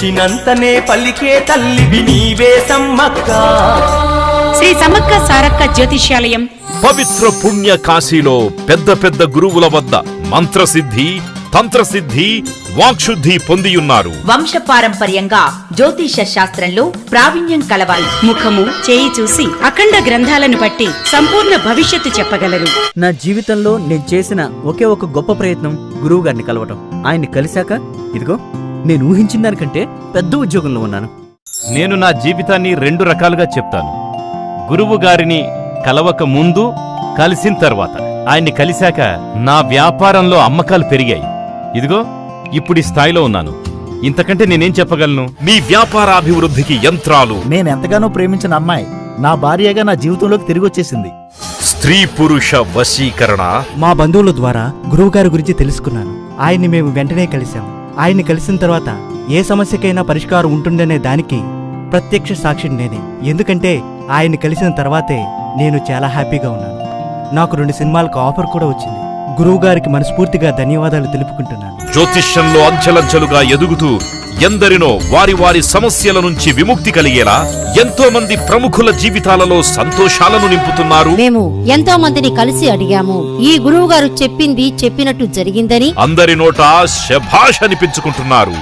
పిలిచినంతనే పలికే తల్లివి నీవే సమ్మక్క. శ్రీ సమ్మక్క సారక్క జ్యోతిష్యాలయం పవిత్ర పుణ్య కాశీలో పెద్ద పెద్ద గురువుల వద్ద మంత్రసిద్ధి, తంత్రసిద్ధి, వాక్శుద్ధి పొందియున్నారు. వంశపారంపర్యంగా జ్యోతిష శాస్త్రంలో ప్రావీణ్యం కలవారు. ముఖము చేయి చూసి అఖండ గ్రంథాలను బట్టి సంపూర్ణ భవిష్యత్తు చెప్పగలరు. నా జీవితంలో నేను చేసిన ఒకే ఒక గొప్ప ప్రయత్నం గురువు గారిని కలవటం. ఆయన్ని కలిశాక ఇదిగో నేను ఊహించిన దానికంటే పెద్ద ఉద్యోగంలో ఉన్నాను. నేను నా జీవితాన్ని 2 రకాలుగా చెప్తాను. గురువు గారిని కలవక ముందు, కలిసిన తర్వాత. ఆయన్ని కలిశాక నా వ్యాపారంలో అమ్మకాలు పెరిగాయి. ఇదిగో ఇప్పుడు ఈ స్థాయిలో ఉన్నాను. ఇంతకంటే నేనేం చెప్పగలను? మీ వ్యాపారాభివృద్ధికి యంత్రాలు, నేనెంతగానో ప్రేమించిన అమ్మాయి నా భార్యగా నా జీవితంలోకి తిరిగొచ్చేసింది. స్త్రీ పురుష వశీకరణ. మా బంధువుల ద్వారా గురువుగారి గురించి తెలుసుకున్నాను. ఆయన్ని మేము వెంటనే కలిశాం. ఆయన్ని కలిసిన తర్వాత ఏ సమస్యకైనా పరిష్కారం ఉంటుందనే దానికి ప్రత్యక్ష సాక్షిని నేనే. ఎందుకంటే ఆయన్ని కలిసిన తర్వాతే నేను చాలా హ్యాపీగా ఉన్నాను. నాకు 2 సినిమాలకు ఆఫర్ కూడా వచ్చింది. గురువుగారికి మనస్ఫూర్తిగా ధన్యవాదాలు తెలుపుకుంటున్నాను. జ్యోతిష్యంలో అంచెలంచెలుగా ఎదుగుతూ ఎందరినో వారి వారి సమస్యల నుంచి విముక్తి కలిగేలా ఎంతో మంది ప్రముఖుల జీవితాలలో సంతోషాలను నింపుతున్నారు. మేము ఎంతో మందిని కలిసి అడిగాము. ఈ గురువు గారు చెప్పింది చెప్పినట్టు జరిగిందని అందరి నోట శభాష్ అనిపించుకుంటున్నారు.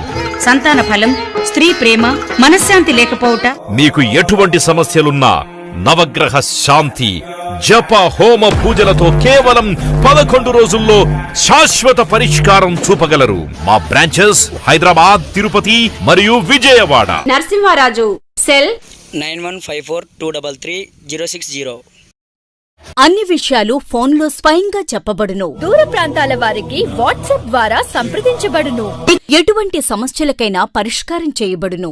సంతాన ఫలం, స్త్రీ ప్రేమ, మనశ్శాంతి లేకపోవుట, మీకు ఎటువంటి సమస్యలున్నా నవగ్రహ శాంతి, జప హోమ పూజలతో కేవలం 11 రోజుల్లో శాశ్వత పరిష్కారం చూపగలరు. మా బ్రాంచెస్ హైదరాబాద్, తిరుపతి మరియు విజయవాడ. నరసింహారాజు సెల్ 9154233060. అన్ని విషయాలు ఫోన్లో స్వయంగా చెప్పబడును. దూర ప్రాంతాల వారికి వాట్సాప్ ద్వారా సంప్రదించబడును. ఎటువంటి సమస్యలకైనా పరిష్కారం చేయబడును.